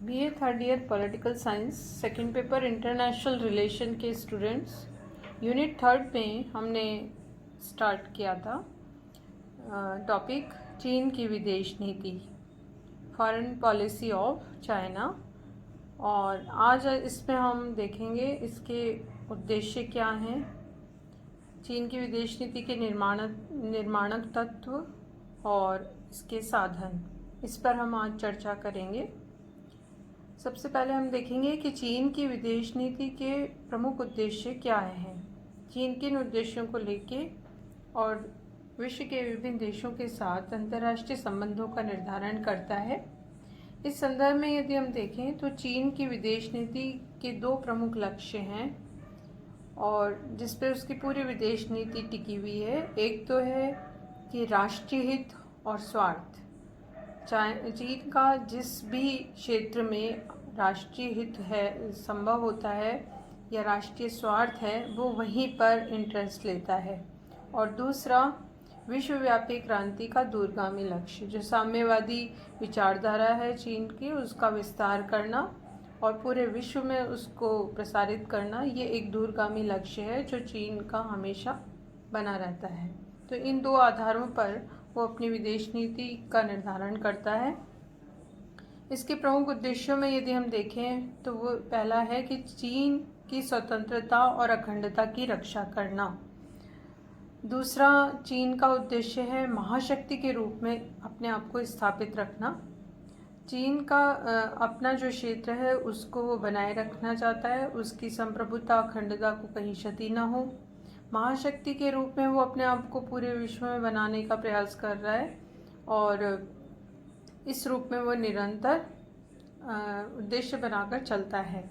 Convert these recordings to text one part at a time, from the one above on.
BA third year political science second paper international relation के students unit third में हमने start किया था टॉपिक चीन की विदेश नीति, फॉरेन पॉलिसी ऑफ चाइना। और आज इसमें हम देखेंगे इसके उद्देश्य क्या हैं, चीन की विदेश नीति के निर्माणक तत्व और इसके साधन, इस पर हम आज चर्चा करेंगे। सबसे पहले हम देखेंगे कि चीन की विदेश नीति के प्रमुख उद्देश्य क्या हैं। चीन किन उद्देश्यों को लेके और विश्व के विभिन्न देशों के साथ अंतर्राष्ट्रीय संबंधों का निर्धारण करता है। इस संदर्भ में यदि हम देखें तो चीन की विदेश नीति के दो प्रमुख लक्ष्य हैं और जिस पर उसकी पूरी विदेश नीति टिकी हुई है। एक तो है कि राष्ट्रीय हित और स्वार्थ। चीन का जिस भी क्षेत्र में राष्ट्रीय हित है, संभव होता है या राष्ट्रीय स्वार्थ है, वो वहीं पर इंटरेस्ट लेता है। और दूसरा, विश्वव्यापी क्रांति का दूरगामी लक्ष्य, जो साम्यवादी विचारधारा है चीन की, उसका विस्तार करना और पूरे विश्व में उसको प्रसारित करना, ये एक दूरगामी लक्ष्य है जो चीन का हमेशा बना रहता है। तो इन दो आधारों पर वो अपनी विदेश नीति का निर्धारण करता है। इसके प्रमुख उद्देश्यों में यदि हम देखें तो वो पहला है कि चीन की स्वतंत्रता और अखंडता की रक्षा करना। दूसरा, चीन का उद्देश्य है महाशक्ति के रूप में अपने आप को स्थापित रखना। चीन का अपना जो क्षेत्र है उसको वो बनाए रखना चाहता है, उसकी संप्रभुता अखंडता को कहीं क्षति न हो। महाशक्ति के रूप में वो अपने आप को पूरे विश्व में बनाने का प्रयास कर रहा है और इस रूप में वो निरंतर उद्देश्य बनाकर चलता है।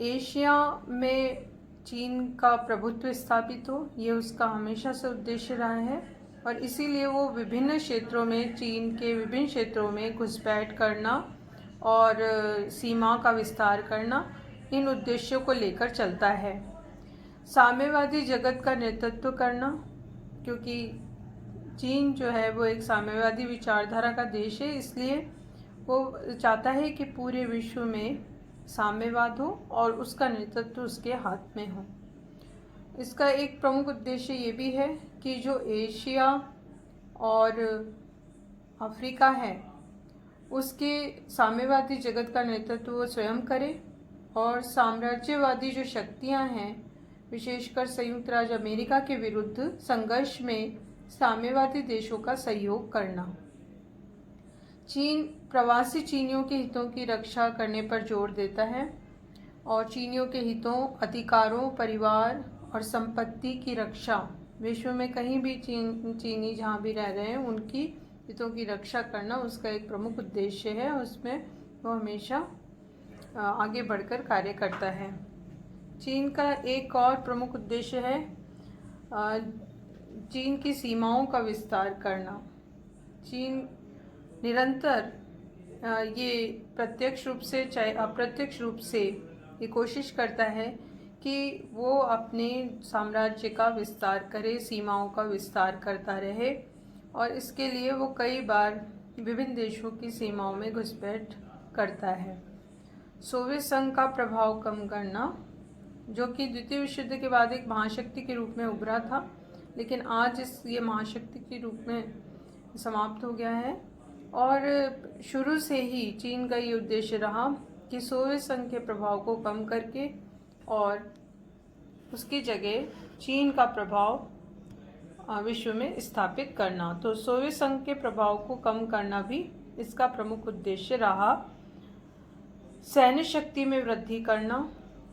एशिया में चीन का प्रभुत्व स्थापित हो, ये उसका हमेशा से उद्देश्य रहा है और इसीलिए वो विभिन्न क्षेत्रों में, चीन के विभिन्न क्षेत्रों में घुसपैठ करना और सीमा का विस्तार करना, इन उद्देश्यों को लेकर चलता है। साम्यवादी जगत का नेतृत्व करना, क्योंकि चीन जो है वो एक साम्यवादी विचारधारा का देश है, इसलिए वो चाहता है कि पूरे विश्व में साम्यवाद हो और उसका नेतृत्व उसके हाथ में हो। इसका एक प्रमुख उद्देश्य ये भी है कि जो एशिया और अफ्रीका है उसके साम्यवादी जगत का नेतृत्व वो स्वयं करे और साम्राज्यवादी जो शक्तियां हैं, विशेषकर संयुक्त राज्य अमेरिका के विरुद्ध संघर्ष में साम्यवादी देशों का सहयोग करना। चीन प्रवासी चीनियों के हितों की रक्षा करने पर जोर देता है और चीनियों के हितों, अधिकारों, परिवार और संपत्ति की रक्षा, विश्व में कहीं भी चीनी जहाँ भी रह रहे हैं उनकी हितों की रक्षा करना उसका एक प्रमुख उद्देश्य है। उसमें वो हमेशा आगे बढ़कर कार्य करता है। चीन का एक और प्रमुख उद्देश्य है चीन की सीमाओं का विस्तार करना। चीन निरंतर ये प्रत्यक्ष रूप से चाहे अप्रत्यक्ष रूप से ये कोशिश करता है कि वो अपने साम्राज्य का विस्तार करे, सीमाओं का विस्तार करता रहे और इसके लिए वो कई बार विभिन्न देशों की सीमाओं में घुसपैठ करता है। सोवियत संघ का प्रभाव कम करना, जो कि द्वितीय विश्व युद्ध के बाद एक महाशक्ति के रूप में उभरा था, लेकिन आज ये महाशक्ति के रूप में समाप्त हो गया है। और शुरू से ही चीन का ये उद्देश्य रहा कि सोवियत संघ के प्रभाव को कम करके और उसकी जगह चीन का प्रभाव विश्व में स्थापित करना। तो सोवियत संघ के प्रभाव को कम करना भी इसका प्रमुख उद्देश्य रहा। सैन्य शक्ति में वृद्धि करना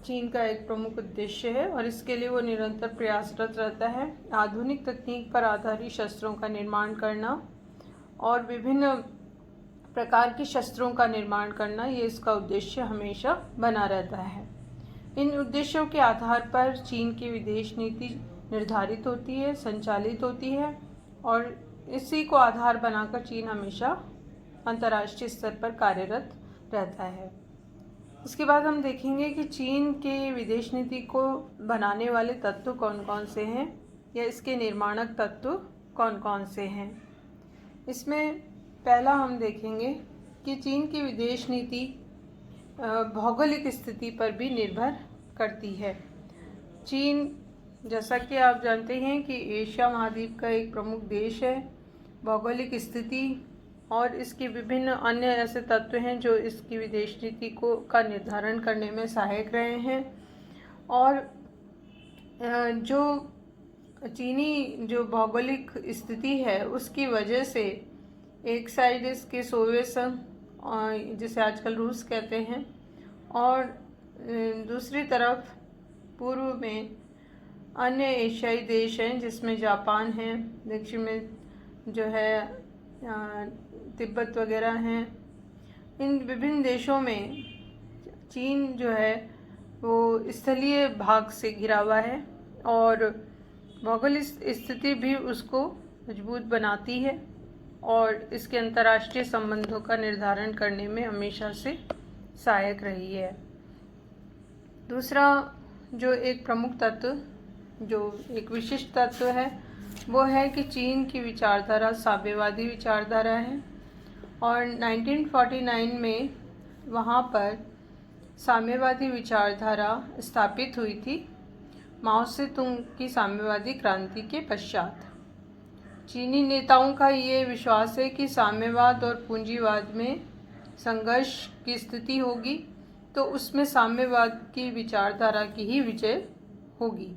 चीन का एक प्रमुख उद्देश्य है और इसके लिए वो निरंतर प्रयासरत रहता है। आधुनिक तकनीक पर आधारित शस्त्रों का निर्माण करना और विभिन्न प्रकार के शस्त्रों का निर्माण करना, ये इसका उद्देश्य हमेशा बना रहता है। इन उद्देश्यों के आधार पर चीन की विदेश नीति निर्धारित होती है, संचालित होती है और इसी को आधार बनाकर चीन हमेशा अंतर्राष्ट्रीय स्तर पर कार्यरत रहता है। इसके बाद हम देखेंगे कि चीन के विदेश नीति को बनाने वाले तत्व कौन कौन से हैं या इसके निर्माणक तत्व कौन कौन से हैं। इसमें पहला हम देखेंगे कि चीन की विदेश नीति भौगोलिक स्थिति पर भी निर्भर करती है। चीन, जैसा कि आप जानते हैं कि एशिया महाद्वीप का एक प्रमुख देश है। भौगोलिक स्थिति और इसके विभिन्न अन्य ऐसे तत्व हैं जो इसकी विदेश नीति का निर्धारण करने में सहायक रहे हैं। और जो चीनी जो भौगोलिक स्थिति है उसकी वजह से एक साइड इसके सोवियत संघ, जिसे आजकल रूस कहते हैं, और दूसरी तरफ पूर्व में अन्य एशियाई देश हैं जिसमें जापान है, दक्षिण में जो है तिब्बत वगैरह हैं। इन विभिन्न देशों में चीन जो है वो स्थलीय भाग से घिरा हुआ है और भौगोलिक स्थिति भी उसको मजबूत बनाती है और इसके अंतर्राष्ट्रीय संबंधों का निर्धारण करने में हमेशा से सहायक रही है। दूसरा जो एक प्रमुख तत्व, जो एक विशिष्ट तत्व है, वो है कि चीन की विचारधारा साम्यवादी विचारधारा है और 1949 में वहाँ पर साम्यवादी विचारधारा स्थापित हुई थी माओ से तुंग की साम्यवादी क्रांति के पश्चात। चीनी नेताओं का ये विश्वास है कि साम्यवाद और पूंजीवाद में संघर्ष की स्थिति होगी तो उसमें साम्यवाद की विचारधारा की ही विजय होगी।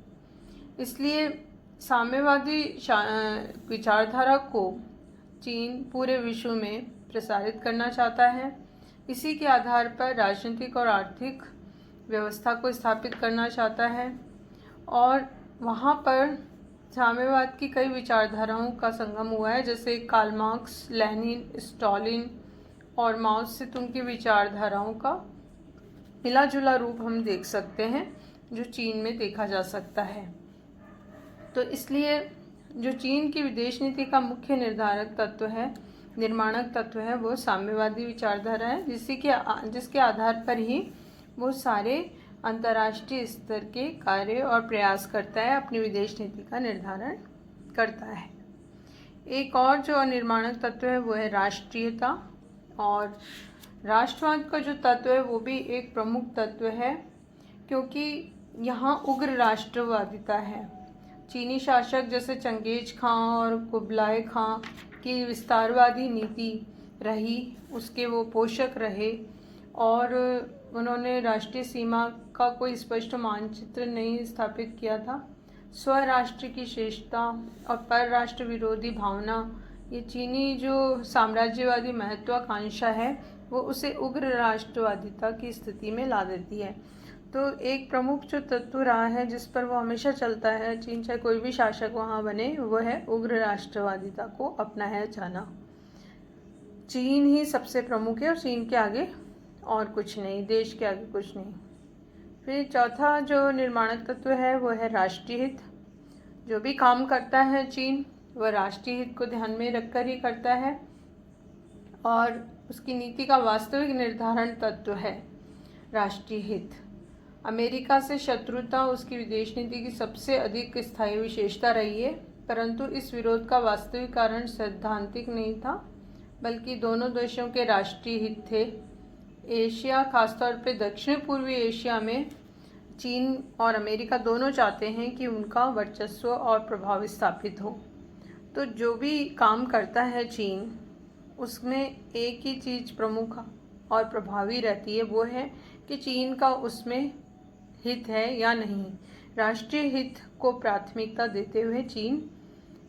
इसलिए साम्यवादी विचारधारा को चीन पूरे विश्व में प्रसारित करना चाहता है। इसी के आधार पर राजनीतिक और आर्थिक व्यवस्था को स्थापित करना चाहता है और वहाँ पर साम्यवाद की कई विचारधाराओं का संगम हुआ है, जैसे कार्ल मार्क्स, लेनिन, स्टालिन और माओ से तुंग की विचारधाराओं का मिला जुला रूप हम देख सकते हैं जो चीन में देखा जा सकता है। तो इसलिए जो चीन की विदेश नीति का मुख्य निर्धारक तत्व है, निर्माणक तत्व है, वो साम्यवादी विचारधारा है, जिसके आधार पर ही वो सारे अंतर्राष्ट्रीय स्तर के कार्य और प्रयास करता है, अपनी विदेश नीति का निर्धारण करता है। एक और जो निर्माणक तत्व है वो है राष्ट्रीयता, और राष्ट्रवाद का जो तत्व है वो भी एक प्रमुख तत्व है क्योंकि यहाँ उग्र राष्ट्रवादिता है। चीनी शासक जैसे चंगेज खां और कुबलाई खां की विस्तारवादी नीति रही, उसके वो पोषक रहे और उन्होंने राष्ट्रीय सीमा का कोई स्पष्ट मानचित्र नहीं स्थापित किया था। स्वराष्ट्र की श्रेष्ठता और परराष्ट्र विरोधी भावना, ये चीनी जो साम्राज्यवादी महत्वाकांक्षा है वो उसे उग्र राष्ट्रवादिता की स्थिति में ला देती है। तो एक प्रमुख जो तत्व रहा है जिस पर वो हमेशा चलता है, चीन चाहे कोई भी शासक वहाँ बने, वो है उग्र राष्ट्रवादिता को अपनाया जाना। चीन ही सबसे प्रमुख है और चीन के आगे और कुछ नहीं, देश के आगे कुछ नहीं। फिर चौथा जो निर्माणक तत्व है वो है राष्ट्रीय हित। जो भी काम करता है चीन वह राष्ट्रीय हित को ध्यान में रखकर ही करता है और उसकी नीति का वास्तविक निर्धारण तत्व है राष्ट्रीय हित। अमेरिका से शत्रुता उसकी विदेश नीति की सबसे अधिक स्थायी विशेषता रही है, परंतु इस विरोध का वास्तविक कारण सैद्धांतिक नहीं था बल्कि दोनों देशों के राष्ट्रीय हित थे। एशिया, खासतौर पे दक्षिण पूर्वी एशिया में चीन और अमेरिका दोनों चाहते हैं कि उनका वर्चस्व और प्रभाव स्थापित हो। तो जो भी काम करता है चीन, उसमें एक ही चीज़ प्रमुख और प्रभावी रहती है, वो है कि चीन का उसमें हित है या नहीं। राष्ट्रीय हित को प्राथमिकता देते हुए चीन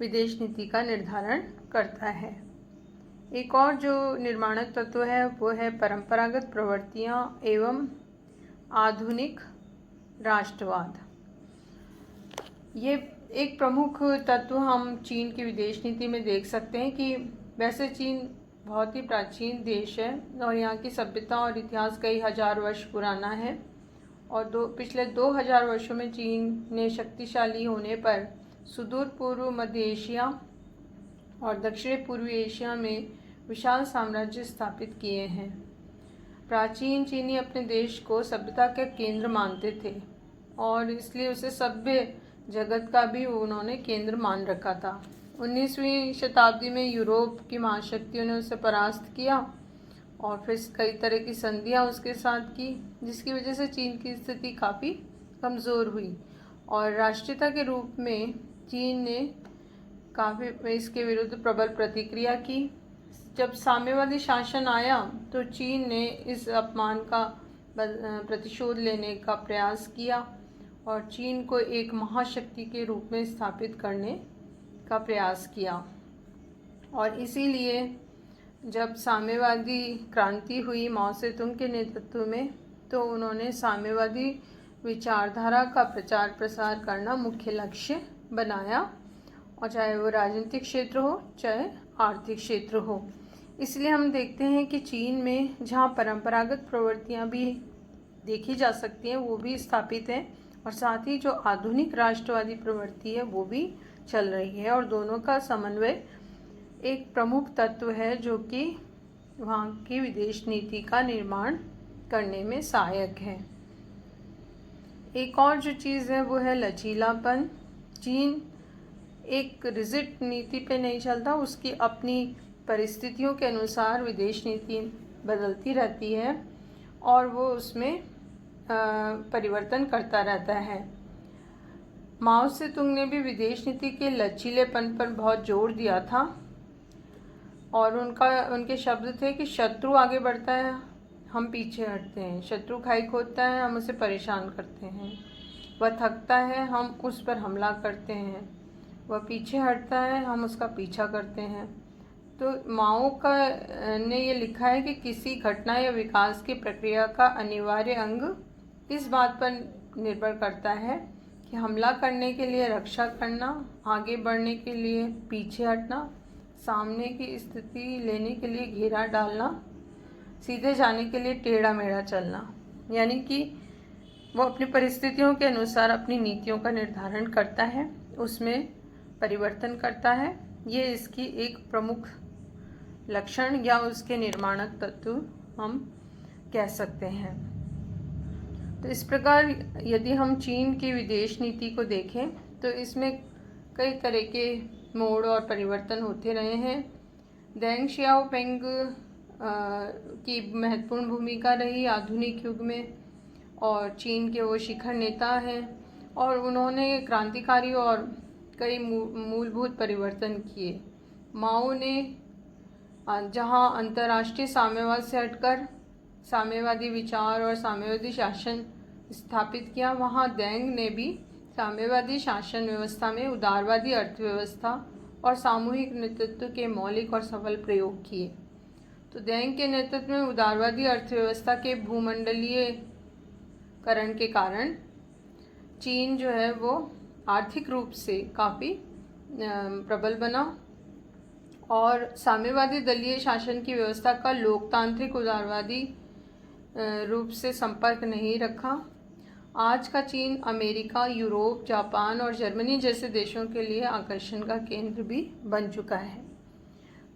विदेश नीति का निर्धारण करता है। एक और जो निर्माणक तत्व है वो है परंपरागत प्रवृत्तियां एवं आधुनिक राष्ट्रवाद। ये एक प्रमुख तत्व हम चीन की विदेश नीति में देख सकते हैं कि वैसे चीन बहुत ही प्राचीन देश है और यहाँ की सभ्यता और इतिहास कई हजार वर्ष पुराना है और पिछले 2000 वर्षों में चीन ने शक्तिशाली होने पर सुदूर पूर्व मध्य एशिया और दक्षिण पूर्वी एशिया में विशाल साम्राज्य स्थापित किए हैं। प्राचीन चीनी अपने देश को सभ्यता के केंद्र मानते थे और इसलिए उसे सभ्य जगत का भी उन्होंने केंद्र मान रखा था। 19वीं शताब्दी में यूरोप की महाशक्तियों ने उसे परास्त किया और फिर कई तरह की संधियां उसके साथ की, जिसकी वजह से चीन की स्थिति काफ़ी कमज़ोर हुई और राष्ट्रीयता के रूप में चीन ने काफ़ी इसके विरुद्ध प्रबल प्रतिक्रिया की। जब साम्यवादी शासन आया तो चीन ने इस अपमान का प्रतिशोध लेने का प्रयास किया और चीन को एक महाशक्ति के रूप में स्थापित करने का प्रयास किया। और इसीलिए जब साम्यवादी क्रांति हुई माओ सेतुंग के नेतृत्व में, तो उन्होंने साम्यवादी विचारधारा का प्रचार प्रसार करना मुख्य लक्ष्य बनाया, और चाहे वो राजनीतिक क्षेत्र हो चाहे आर्थिक क्षेत्र हो। इसलिए हम देखते हैं कि चीन में जहाँ परंपरागत प्रवृत्तियाँ भी देखी जा सकती हैं वो भी स्थापित हैं, और साथ ही जो आधुनिक राष्ट्रवादी प्रवृत्ति है वो भी चल रही है, और दोनों का समन्वय एक प्रमुख तत्व है जो कि वहाँ की विदेश नीति का निर्माण करने में सहायक है। एक और जो चीज़ है वो है लचीलापन। चीन एक रिजिड नीति पे नहीं चलता, उसकी अपनी परिस्थितियों के अनुसार विदेश नीति बदलती रहती है और वो उसमें परिवर्तन करता रहता है। माओ सेतुंग ने भी विदेश नीति के लचीलेपन पर बहुत जोर दिया था, और उनके शब्द थे कि शत्रु आगे बढ़ता है हम पीछे हटते हैं, शत्रु खाई खोदता है हम उसे परेशान करते हैं, वह थकता है हम उस पर हमला करते हैं, वह पीछे हटता है हम उसका पीछा करते हैं। तो माओ ने ये लिखा है कि किसी घटना या विकास की प्रक्रिया का अनिवार्य अंग इस बात पर निर्भर करता है कि हमला करने के लिए रक्षा करना, आगे बढ़ने के लिए पीछे हटना, सामने की स्थिति लेने के लिए घेरा डालना, सीधे जाने के लिए टेढ़ा मेढ़ा चलना। यानी कि वो अपनी परिस्थितियों के अनुसार अपनी नीतियों का निर्धारण करता है, उसमें परिवर्तन करता है। ये इसकी एक प्रमुख लक्षण या उसके निर्माणक तत्व हम कह सकते हैं। तो इस प्रकार यदि हम चीन की विदेश नीति को देखें तो इसमें कई तरह के मोड़ और परिवर्तन होते रहे हैं। देंग शियाओपिंग की महत्वपूर्ण भूमिका रही आधुनिक युग में, और चीन के वो शिखर नेता हैं, और उन्होंने क्रांतिकारी और कई मूलभूत परिवर्तन किए। माओ ने जहां अंतर्राष्ट्रीय साम्यवाद से हटकर साम्यवादी विचार और साम्यवादी शासन स्थापित किया, वहां देंग ने भी साम्यवादी शासन व्यवस्था में उदारवादी अर्थव्यवस्था और सामूहिक नेतृत्व के मौलिक और सफल प्रयोग किए। तो देंग के नेतृत्व में उदारवादी अर्थव्यवस्था के भूमंडलीयकरण के कारण चीन जो है वो आर्थिक रूप से काफ़ी प्रबल बना, और साम्यवादी दलीय शासन की व्यवस्था का लोकतांत्रिक उदारवादी रूप से संपर्क नहीं रखा। आज का चीन अमेरिका, यूरोप, जापान और जर्मनी जैसे देशों के लिए आकर्षण का केंद्र भी बन चुका है।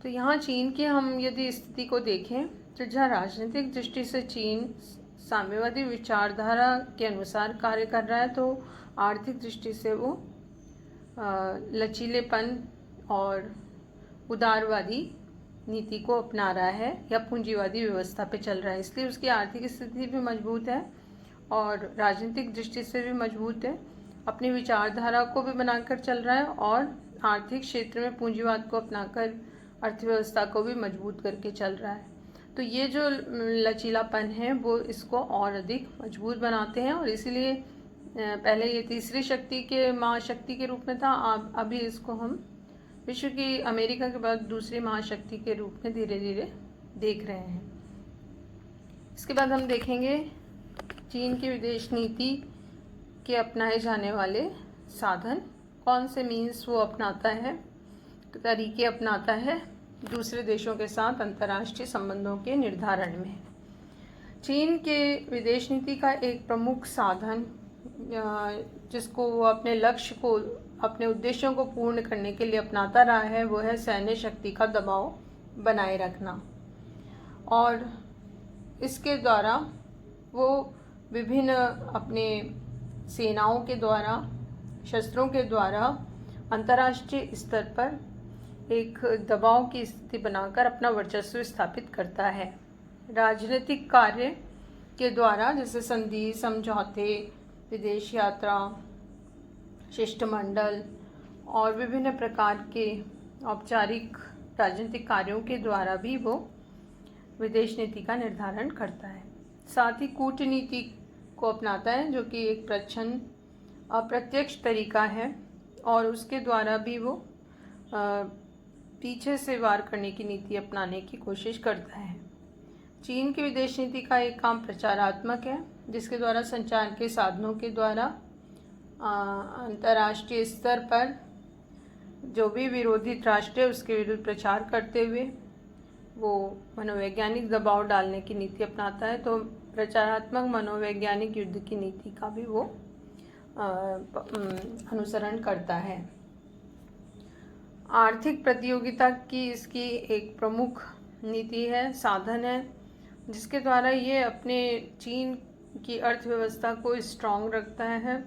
तो यहाँ चीन की हम यदि स्थिति को देखें तो जहाँ राजनीतिक दृष्टि से चीन साम्यवादी विचारधारा के अनुसार कार्य कर रहा है, तो आर्थिक दृष्टि से वो लचीलेपन और उदारवादी नीति को अपना रहा है या पूंजीवादी व्यवस्था पे चल रहा है। इसलिए उसकी आर्थिक स्थिति भी मजबूत है और राजनीतिक दृष्टि से भी मजबूत है, अपनी विचारधारा को भी बनाकर चल रहा है और आर्थिक क्षेत्र में पूंजीवाद को अपनाकर अर्थव्यवस्था को भी मजबूत करके चल रहा है। तो ये जो लचीलापन है वो इसको और अधिक मजबूत बनाते हैं, और इसीलिए पहले ये तीसरी शक्ति के महाशक्ति के रूप में था, अभी इसको हम विश्व की अमेरिका के बाद दूसरी महाशक्ति के रूप में धीरे धीरे देख रहे हैं। इसके बाद हम देखेंगे चीन की विदेश नीति के अपनाए जाने वाले साधन, कौन से मीन्स वो अपनाता है, तरीके अपनाता है दूसरे देशों के साथ अंतर्राष्ट्रीय संबंधों के निर्धारण में। चीन के विदेश नीति का एक प्रमुख साधन जिसको वो अपने लक्ष्य को, अपने उद्देश्यों को पूर्ण करने के लिए अपनाता रहा है, वो है सैन्य शक्ति का दबाव बनाए रखना, और इसके द्वारा वो विभिन्न अपने सेनाओं के द्वारा, शस्त्रों के द्वारा अंतर्राष्ट्रीय स्तर पर एक दबाव की स्थिति बनाकर अपना वर्चस्व स्थापित करता है। राजनीतिक कार्य के द्वारा, जैसे संधि, समझौते, विदेश यात्रा, शिष्टमंडल और विभिन्न प्रकार के औपचारिक राजनीतिक कार्यों के द्वारा भी वो विदेश नीति का निर्धारण करता है। साथ ही कूटनीति को अपनाता है, जो कि एक प्रच्छन्न अप्रत्यक्ष तरीका है, और उसके द्वारा भी वो पीछे से वार करने की नीति अपनाने की कोशिश करता है। चीन की विदेश नीति का एक काम प्रचारात्मक है, जिसके द्वारा संचार के साधनों के द्वारा अंतर्राष्ट्रीय स्तर पर जो भी विरोधी राष्ट्र है उसके विरुद्ध प्रचार करते हुए वो मनोवैज्ञानिक दबाव डालने की नीति अपनाता है। तो प्रचारात्मक मनोवैज्ञानिक युद्ध की नीति का भी वो अनुसरण करता है। आर्थिक प्रतियोगिता की इसकी एक प्रमुख नीति है, साधन है, जिसके द्वारा ये अपने चीन की अर्थव्यवस्था को स्ट्रॉन्ग रखता है।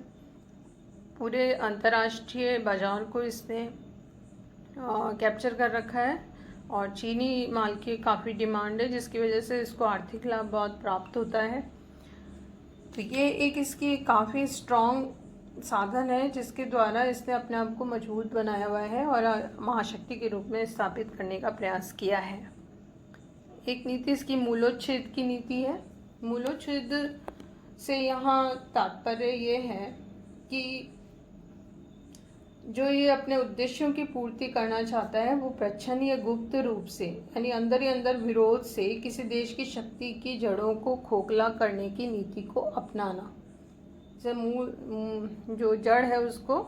पूरे अंतर्राष्ट्रीय बाजार को इसने कैप्चर कर रखा है और चीनी माल की काफ़ी डिमांड है, जिसकी वजह से इसको आर्थिक लाभ बहुत प्राप्त होता है। तो ये एक इसकी काफ़ी स्ट्रॉन्ग साधन है, जिसके द्वारा इसने अपने आप को मजबूत बनाया हुआ है और महाशक्ति के रूप में स्थापित करने का प्रयास किया है। एक नीति इसकी मूलोच्छेद की नीति है। मूलोच्छेद से यहाँ तात्पर्य ये है कि जो ये अपने उद्देश्यों की पूर्ति करना चाहता है वो प्रच्छन्न या गुप्त रूप से, यानी अंदर ही अंदर विरोध से किसी देश की शक्ति की जड़ों को खोखला करने की नीति को अपनाना। जैसे मूल जो जड़ है उसको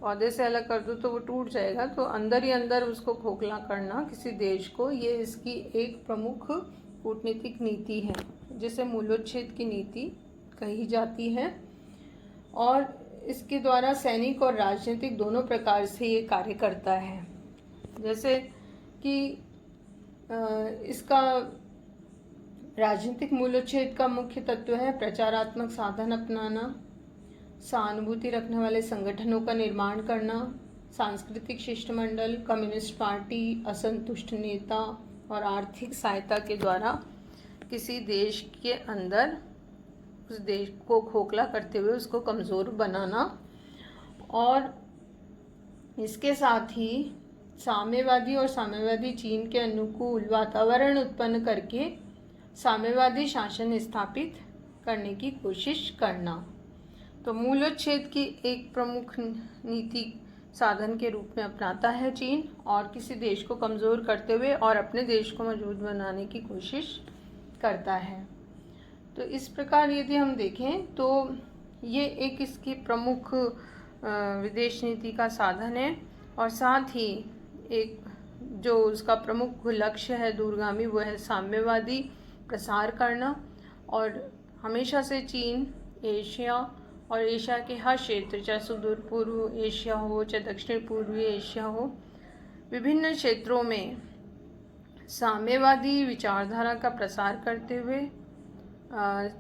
पौधे से अलग कर दो तो वो टूट जाएगा, तो अंदर ही अंदर उसको खोखला करना किसी देश को, ये इसकी एक प्रमुख कूटनीतिक नीति है, जिसे मूलोच्छेद की नीति कही जाती है। और इसके द्वारा सैनिक और राजनीतिक दोनों प्रकार से ये कार्य करता है। जैसे कि इसका राजनीतिक मूलोच्छेद का मुख्य तत्व है प्रचारात्मक साधन अपनाना, सहानुभूति रखने वाले संगठनों का निर्माण करना, सांस्कृतिक शिष्टमंडल, कम्युनिस्ट पार्टी, असंतुष्ट नेता और आर्थिक सहायता के द्वारा किसी देश के अंदर उस देश को खोखला करते हुए उसको कमज़ोर बनाना। और इसके साथ ही साम्यवादी और साम्यवादी चीन के अनुकूल वातावरण उत्पन्न करके साम्यवादी शासन स्थापित करने की कोशिश करना। तो मूलोच्छेद की एक प्रमुख नीति साधन के रूप में अपनाता है चीन, और किसी देश को कमज़ोर करते हुए और अपने देश को मजबूत बनाने की कोशिश करता है। तो इस प्रकार यदि हम देखें तो ये एक इसकी प्रमुख विदेश नीति का साधन है, और साथ ही एक जो उसका प्रमुख लक्ष्य है दूरगामी, वो है साम्यवादी प्रसार करना। और हमेशा से चीन एशिया और एशिया के हर क्षेत्र, चाहे सुदूर पूर्व एशिया हो चाहे दक्षिण पूर्वी एशिया हो, विभिन्न क्षेत्रों में साम्यवादी विचारधारा का प्रसार करते हुए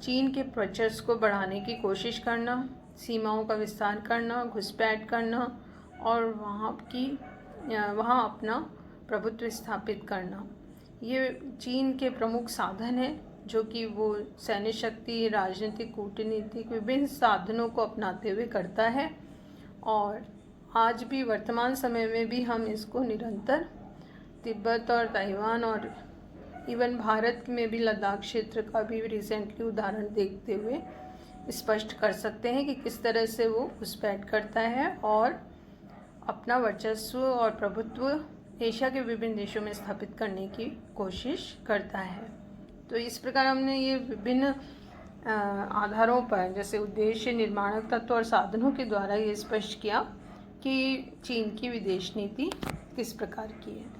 चीन के वर्चस्व को बढ़ाने की कोशिश करना, सीमाओं का विस्तार करना, घुसपैठ करना और वहाँ अपना प्रभुत्व स्थापित करना। ये चीन के प्रमुख साधन हैं, जो कि वो सैन्य शक्ति, राजनीतिक, कूटनीतिक विभिन्न साधनों को अपनाते हुए करता है। और आज भी वर्तमान समय में भी हम इसको निरंतर तिब्बत और ताइवान और इवन भारत में भी लद्दाख क्षेत्र का भी रिसेंटली उदाहरण देखते हुए स्पष्ट कर सकते हैं कि किस तरह से वो घुसपैठ करता है और अपना वर्चस्व और प्रभुत्व एशिया के विभिन्न देशों में स्थापित करने की कोशिश करता है। तो इस प्रकार हमने ये विभिन्न आधारों पर, जैसे उद्देश्य, निर्माणक तत्व और साधनों के द्वारा ये स्पष्ट किया कि चीन की विदेश नीति किस प्रकार की है।